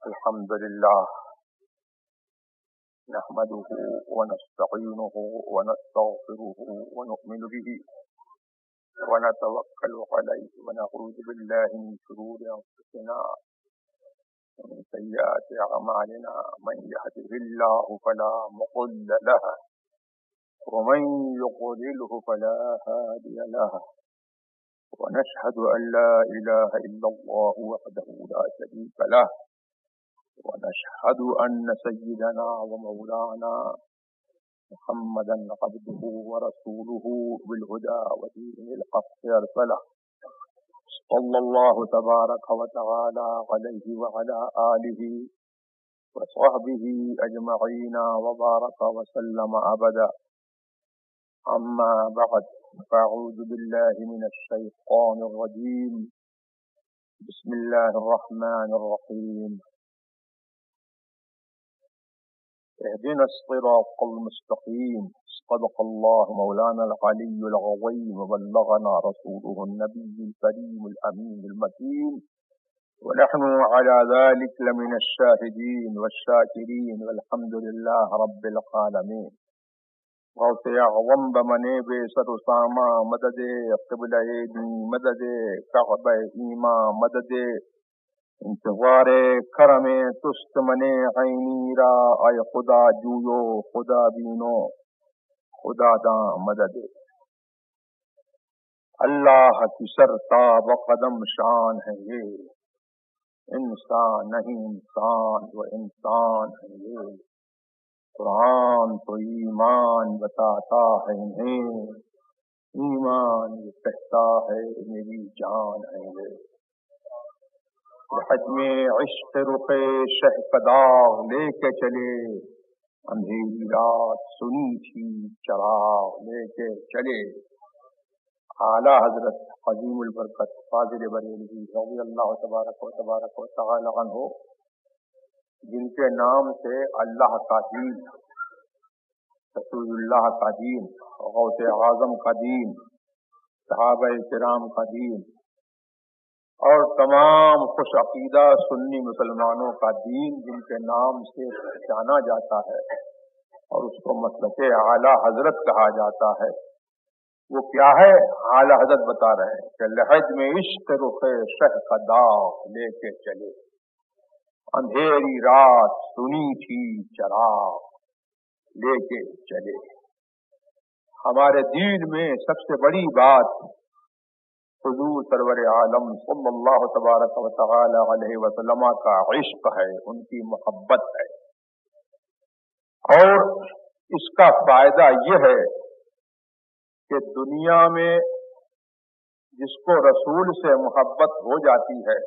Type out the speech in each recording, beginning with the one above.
الحمد لله نحمده ونستعينه ونستغفره ونؤمن به ونتوكل عليه ونعوذ بالله من شرور أنفسنا ومن سيئات أعمالنا من يهده الله فلا مضل له ومن يضلله فلا هادي له ونشهد أن لا إله إلا الله وحده لا شريك له ونشهد أن سيدنا ومولانا محمدا عبده ورسوله بالهدى ودين الحق أرسله صلى الله تبارك وتعالى عليه وعلى آله وصحبه أجمعين وبارك وسلم أبدا. أما بعد فأعوذ بالله من الشيطان الرجيم. بسم الله الرحمن الرحيم. اهدنا الصراط المستقيم. صدق الله مولانا العلي العظيم وبلغنا رسوله النبي الكريم الأمين المكين ونحن على ذلك لمن الشاهدين والشاكرين والحمد لله رب العالمين. غوث اعظم بمنے بے سر اسامہ مدد قبلہ دی مدد کعبہ ایما مدد انتظار کرم تست منے عینی را اے خدا جویو خدا بینو خدا داں مدد. اللہ کی سرتا بقدم شان ہے یہ انسان نہیں انسان و انسان ہے یہ. قرآن تو ایمان بتاتا ہے انہیں ایمان یہ کہتا ہے میری جان ہے یہ. حج میں عشق رخ شہپداغ لے کے چلے اندھیری رات سنی تھی چراغ لے کے چلے. اعلیٰ حضرت عظیم البرکت فاضل بریلوی رضی اللہ تبارک و تعالی عنہ جن کے نام سے اللہ کا دین، رسول اللہ کا دین، غوث اعظم کا دین، صحابہ کرام کا دین اور تمام خوش عقیدہ سنی مسلمانوں کا دین جن کے نام سے پہچانا جاتا ہے اور اس کو مسلک اعلیٰ حضرت کہا جاتا ہے، وہ کیا ہے؟ اعلیٰ حضرت بتا رہے ہیں کہ لحج میں عشق رخ شہ کا داغ لے کے چلے اندھیری رات سنی تھی چراغ لے کے چلے. ہمارے دین میں سب سے بڑی بات حضور سرور عالم صلی اللہ تبارک و تعالی علیہ وسلم کا عشق ہے، ان کی محبت ہے. اور اس کا فائدہ یہ ہے کہ دنیا میں جس کو رسول سے محبت ہو جاتی ہے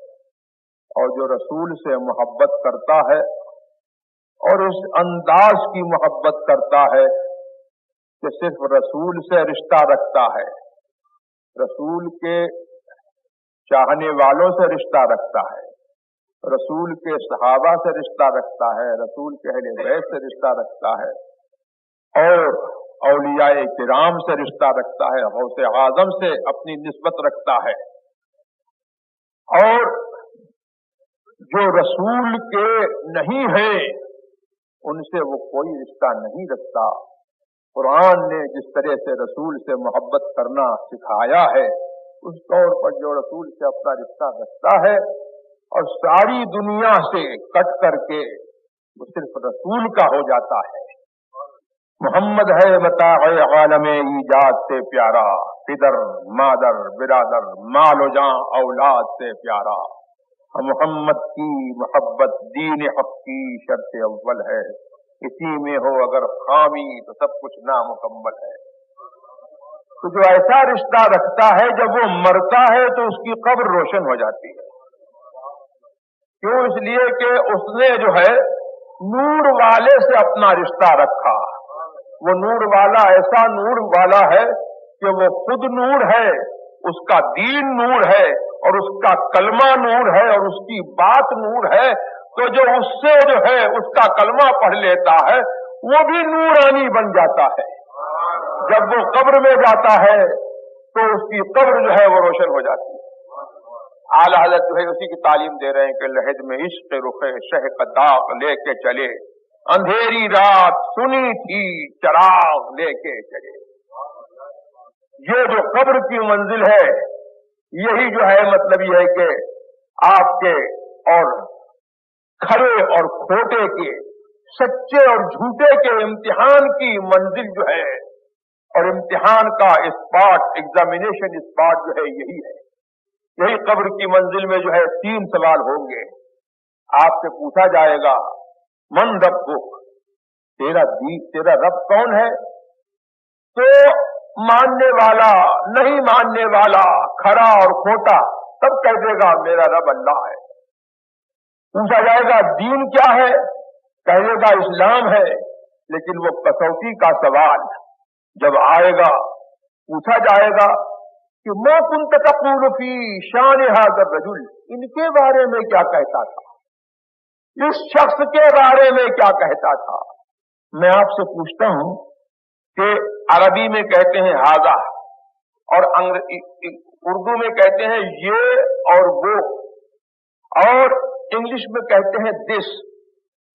اور جو رسول سے محبت کرتا ہے اور اس انداز کی محبت کرتا ہے کہ صرف رسول سے رشتہ رکھتا ہے، رسول کے چاہنے والوں سے رشتہ رکھتا ہے، رسول کے صحابہ سے رشتہ رکھتا ہے، رسول کے اہل بیت سے رشتہ رکھتا ہے اور اولیاء کرام سے رشتہ رکھتا ہے، غوث اعظم سے اپنی نسبت رکھتا ہے. اور جو رسول کے نہیں ہیں ان سے وہ کوئی رشتہ نہیں رکھتا. قرآن نے جس طرح سے رسول سے محبت کرنا سکھایا ہے اس طور پر جو رسول سے اپنا رشتہ رکھتا ہے اور ساری دنیا سے کٹ کر کے وہ صرف رسول کا ہو جاتا ہے. محمد ہے متاع عالم ایجاد سے پیارا، پدر مادر برادر مال و جان اولاد سے پیارا. محمد کی محبت دین حق کی شرط اول ہے، اسی میں ہو اگر خامی تو سب کچھ نامکمل ہے. تو جو ایسا رشتہ رکھتا ہے جب وہ مرتا ہے تو اس کی قبر روشن ہو جاتی ہے. کیوں؟ اس لیے کہ اس نے جو ہے نور والے سے اپنا رشتہ رکھا. وہ نور والا ایسا نور والا ہے کہ وہ خود نور ہے، اس کا دین نور ہے اور اس کا کلمہ نور ہے اور اس کی بات نور ہے. تو جو اس سے جو ہے اس کا کلمہ پڑھ لیتا ہے وہ بھی نورانی بن جاتا ہے. جب وہ قبر میں جاتا ہے تو اس کی قبر جو ہے وہ روشن ہو جاتی ہے. आला हज़रत जो है उसी की तालीम दे रहे हैं कि लहद में इश्क रुखे शह का दाग लेके चले, अंधेरी रात सुनी थी चराग लेके चले। ये जो कब्र की मंजिल है, यही जो है मतलब ये है कि आपके और खरे और खोटे के, सच्चे और झूठे के इम्तिहान की मंजिल जो है, और इम्तिहान का स्पॉट, एग्जामिनेशन स्पॉट जो है यही है। यही कब्र की मंजिल में जो है 3 सवाल होंगे। आपसे पूछा जाएगा मन रब्बुक, तेरा रब कौन है? तो मानने वाला, नहीं मानने वाला, खरा और खोटा सब कह देगा मेरा रब अल्लाह है। पूछा जाएगा दीन क्या है? कह देगा इस्लाम है। लेकिन वो कसौटी का सवाल जब आएगा, पूछा जाएगा कि मा कुन्त तक़ूलु फी शान हाज़ा रजुल, इनके बारे में क्या कहता था, इस शख्स के बारे में क्या कहता था। मैं आपसे पूछता हूं कि अरबी में कहते हैं हाजा और उर्दू में कहते हैं ये और वो, और इंग्लिश में कहते हैं दिस।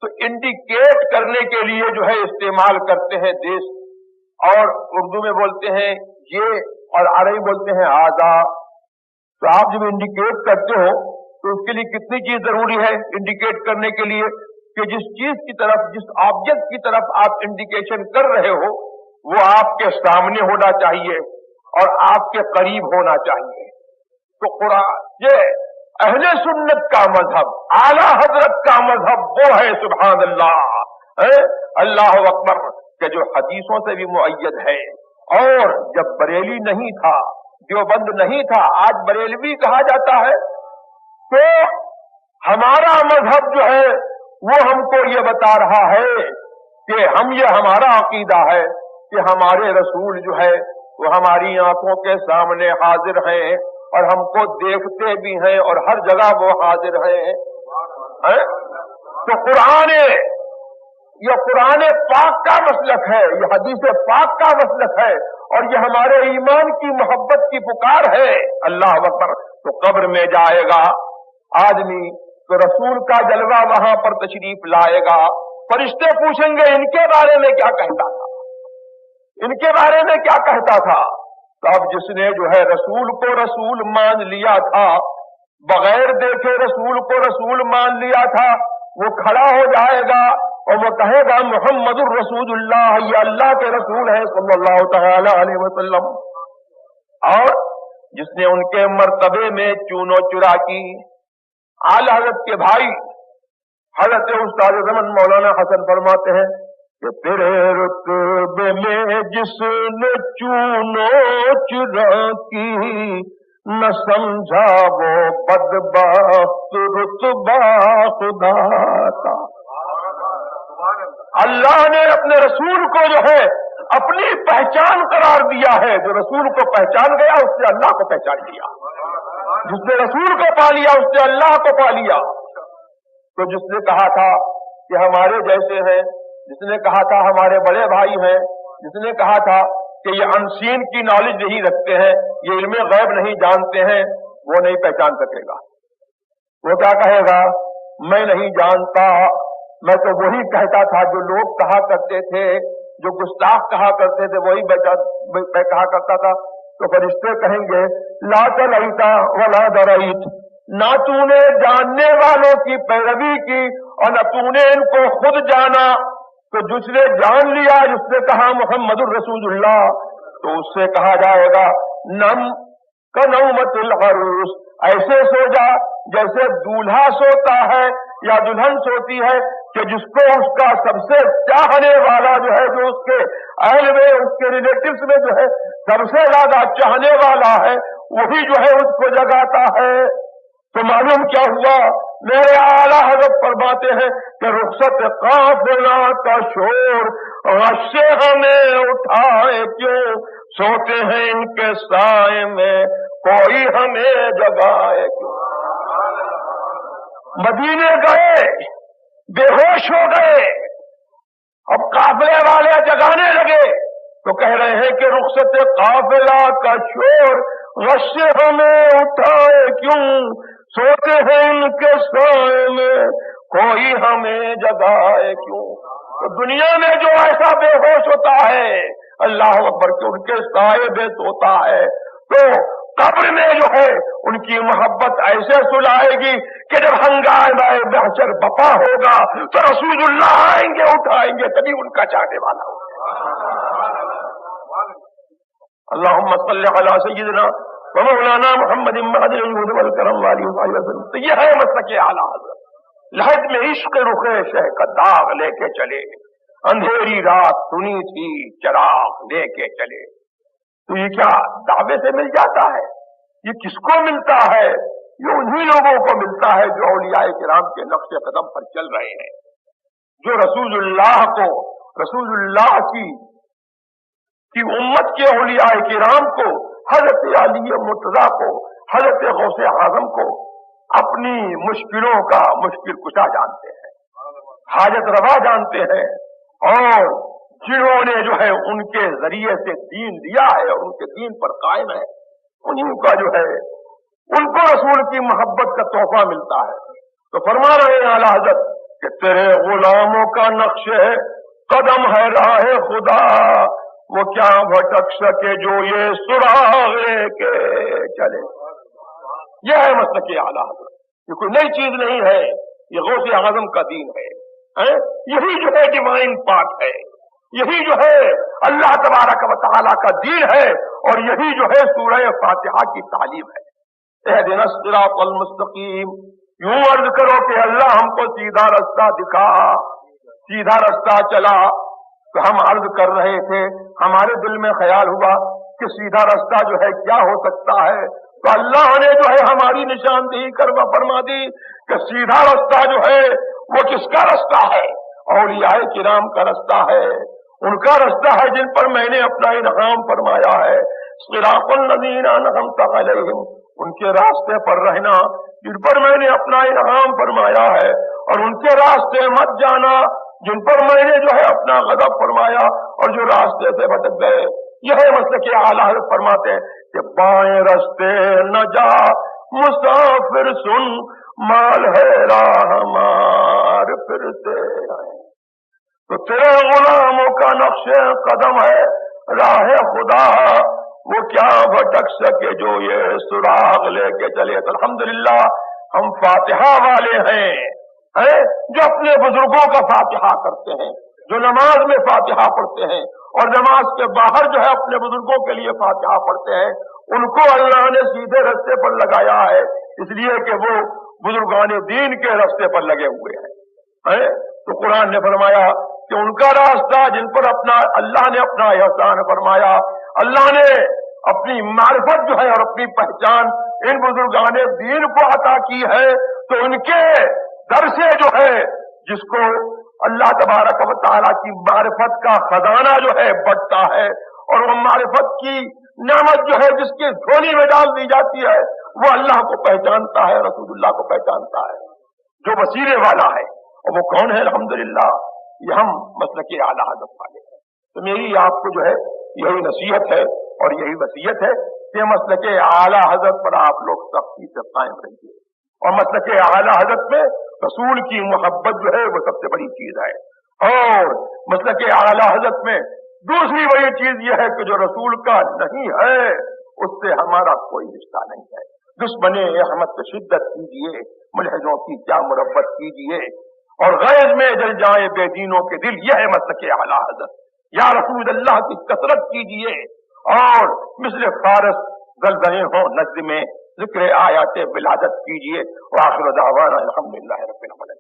तो इंडिकेट करने के लिए जो है इस्तेमाल करते हैं दिस, और उर्दू में बोलते हैं ये और अरबी बोलते हैं हाजा। तो आप जब इंडिकेट करते हो तो उसके लिए कितनी चीज जरूरी है इंडिकेट करने के लिए, कि जिस चीज की तरफ, जिस ऑब्जेक्ट की तरफ आप इंडिकेशन कर रहे हो वो आपके सामने होना चाहिए और आपके करीब होना चाहिए। तो कुरान ये अहले सुन्नत का मजहब, आला हजरत का मजहब वो है, सुभान अल्लाह, अल्लाह अकबर, के जो हदीसों से भी मुअय्यद है। और जब बरेली नहीं था, देवबंद नहीं था, आज बरेलवी कहा जाता है, तो हमारा मजहब जो है वो हमको ये बता रहा है कि हमारा अकीदा है कि हमारे रसूल जो है वो हमारी आंखों के सामने हाजिर हैं और हमको देखते भी हैं और हर जगह वो हाजिर हैं। तो कुरान पाक का मसलक है, ये हदीस पाक का मसलक है, और ये हमारे ईमान की मोहब्बत की पुकार है। अल्लाह अकबर। तो कब्र में जाएगा आदमी तो रसूल का जलवा वहां पर तशरीफ लाएगा। फरिश्ते पूछेंगे इनके बारे में क्या कहता था, इनके बारे में क्या कहता था। तो अब जिसने जो है रसूल को रसूल मान लिया था, बगैर देखे रसूल को रसूल मान लिया था, वो खड़ा हो जाएगा और वो कहेगा मुहम्मदुर रसूलुल्लाह, ये अल्लाह के रसूल है सल्लल्लाहु तआला अलैहि वसल्लम। और जिसने उनके मर्तबे में चूनो चुरा की, आला हज़रत के भाई हज़रत उस्ताद ज़मान मौलाना हसन फरमाते हैं कि तेरे रुतबे में जिसने चूनो चुरा की, न समझा वो बदबख्त रुतबा खुदा का। अल्लाह ने अपने रसूल को जो है अपनी पहचान करार दिया है। जो रसूल को पहचान गया उसने अल्लाह को पहचान लिया, जिसने रसूल को पा लिया उसने अल्लाह को पा लिया। तो जिसने कहा था कि हमारे जैसे हैं, जिसने कहा था हमारे बड़े भाई हैं, जिसने कहा था कि ये अनसीन की नॉलेज नहीं रखते हैं, ये इल्मे गैब नहीं जानते हैं, वो नहीं पहचान सकेगा। वो क्या कहेगा, मैं नहीं जानता, मैं तो वही कहता था जो लोग कहा करते थे, जो गुस्ताख कहा करते थे वही मैं कहा करता था। तो फरिश्ते कहेंगे ला तलैता वला दरैत, ना तूने जानने वालों की पैरवी की और न तूने इनको खुद जाना। तो जिसने जान लिया, जिसने कहा मुहम्मदुर रसूलुल्लाह, तो उससे कहा जाएगा नम कनौमतिल अरूस, ऐसे सो जा जैसे दूल्हा सोता है या दुल्हन सोती है, कि जिसको उसका सबसे चाहने वाला जो है, जो उसके अहल में, उसके रिलेटिव्स में जो है सबसे ज्यादा चाहने वाला है, वही जो है उसको जगाता है। तो मालूम क्या हुआ, मेरे आला हज़रत फरमाते हैं कि रुखसत काफिला का शोर गश्शे हमें उठाए क्यों, सोते हैं इनके साए में कोई हमें जगाए क्यों। मदीने गए, बेहोश हो गए, अब काफिले वाले जगाने लगे तो कह रहे हैं कि रुखसत काफिला का शोर गश्शे हमें उठाए क्यों, सोते हैं इनके साए में कोई हमें जगाए क्यों। तो दुनिया में जो ऐसा बेहोश होता है, अल्लाह अकबर के उनके साए में सोता है, तो कब्र में जो है उनकी मोहब्बत ऐसे सुलाएगी कि जब हंगामा महशर बपा होगा तो रसूलुल्लाह आएंगे, उठाएंगे, तभी उनका चाहने वाला होगा। अल्लाहुम्मा सल्ली अला सय्यिदिना व मौलाना मुहम्मद महदिल वजूद वल करम वाली वसल्लम। तो ये है मसलक आला हज़रत। लहद में इश्क रुखे शह का दाग लेके चले, अंधेरी रात सुनी थी चिराग लेके चले। तो ये क्या दावे से मिल जाता है? ये किसको मिलता है? ये उन्हीं लोगों को मिलता है जो औलियाए किराम के नक्शे कदम पर चल रहे हैं, जो रसूलुल्लाह को, रसूलुल्लाह की उम्मत के औलियाए किराम को, हजरत अली मुर्तजा को, हजरत गौसे आजम को अपनी मुश्किलों का मुश्किल कुशा जानते हैं, हाजत रवा जानते हैं, और जिन्होंने जो है उनके जरिए से दीन दिया है और उनके दीन पर कायम है, उन्हीं का जो है उनको रसूल की मोहब्बत का तोहफा मिलता है। तो फरमा रहे हैं आला हज़रत कि तेरे गुलामों का नक्शे कदम है राह खुदा, वो क्या भटक सके जो ये सुराग लेके चले। यह है मसलक आला हज़रत। ये कोई नई चीज नहीं है, ये गौसे आज़म का दीन है? यही जो है डिवाइन पाथ है, यही जो है अल्लाह तबारक व तआला का दीन है, और यही जो है सूरह फातिहा की तालीम है। इहदिना सिरातल मुस्तकीम, यूं अर्ज करो कि अल्लाह हमको सीधा रास्ता दिखा। सीधा रास्ता चला तो हम अर्ज कर रहे थे, हमारे दिल में ख्याल हुआ कि सीधा रास्ता जो है क्या हो सकता है, तो अल्लाह ने जो है हमारी निशानदेही करवा फरमा दी कि सीधा रास्ता जो है वो किसका रास्ता है? औलियाए किराम का रास्ता है, उनका रास्ता है जिन पर मैंने अपना इनाम फरमाया है। सिरातुल लज़ीना अनअमता अलैहिम, उनके रास्ते पर रहना जिन पर मैंने अपना इनाम फरमाया है, और उनके रास्ते मत जाना जिन पर मैंने जो है अपना गज़ब फरमाया और जो रास्ते से भटक गए। यह मसलक आला हज़रत फरमाते हैं कि बाएं रास्ते न जा मुसाफिर सुन, माल है राह मार फिर से आए। तो तेरे गुलामों का नक्शे कदम है राह खुदा, वो क्या भटक सके जो ये सुराग लेके चले। तो अल्हम्दुलिल्लाह हम फातिहा वाले हैं, जो अपने बुजुर्गों का फातिहा करते हैं, जो नमाज में फातिहा पढ़ते हैं और नमाज के बाहर जो है अपने बुजुर्गों के लिए फातिहा पढ़ते हैं। उनको अल्लाह ने सीधे रास्ते पर लगाया है, इसलिए कि वो बुजुर्गान दीन के रास्ते पर लगे हुए हैं। तो कुरान ने फरमाया कि उनका रास्ता जिन पर अपना अल्लाह ने अपना एहसान फरमाया, अल्लाह ने अपनी मारिफत जो है और अपनी पहचान इन बुजुर्गान दीन को अता की है। तो उनके दर से जो है जिसको अल्लाह तबारक व तआला की मारिफत का खजाना जो है बढ़ता है, और वो मारिफत की नेमत जो है जिसकी झोली में डाल दी जाती है, वो अल्लाह को पहचानता है, रसूलुल्लाह को पहचानता है, जो वसीले वाला है। और वो कौन है? अल्हम्दुलिल्लाह, ये हम मसलक आला हज़रत वाले हैं। तो मेरी आपको जो है यही नसीहत है और यही वसीयत है कि मसलक आला हज़रत पर आप लोग सख्ती से कायम रहिए, और मसलक आला हज़रत में रसूल की मोहब्बत जो है वो सबसे बड़ी चीज है। और मसलक आला हज़रत में दूसरी बड़ी चीज ये है कि जो रसूल का नहीं है उससे हमारा कोई रिश्ता नहीं है। दुश्मने अहमद पे शिद्दत कीजिए, मुलहिदों की क्या मुरब्बत कीजिए, और गैज में जल जाए बेदीनों के दिल, यह है मसलक आला हज़रत। या रसूल अल्लाह की कसरत कीजिए, और मिस्ल फारस ज़लज़ले हो नज़्म में जिक्र आयात विलादत कीजिए। व आखिर दावाना अल्हम्दुलिल्लाहि रब्बिल आलमीन।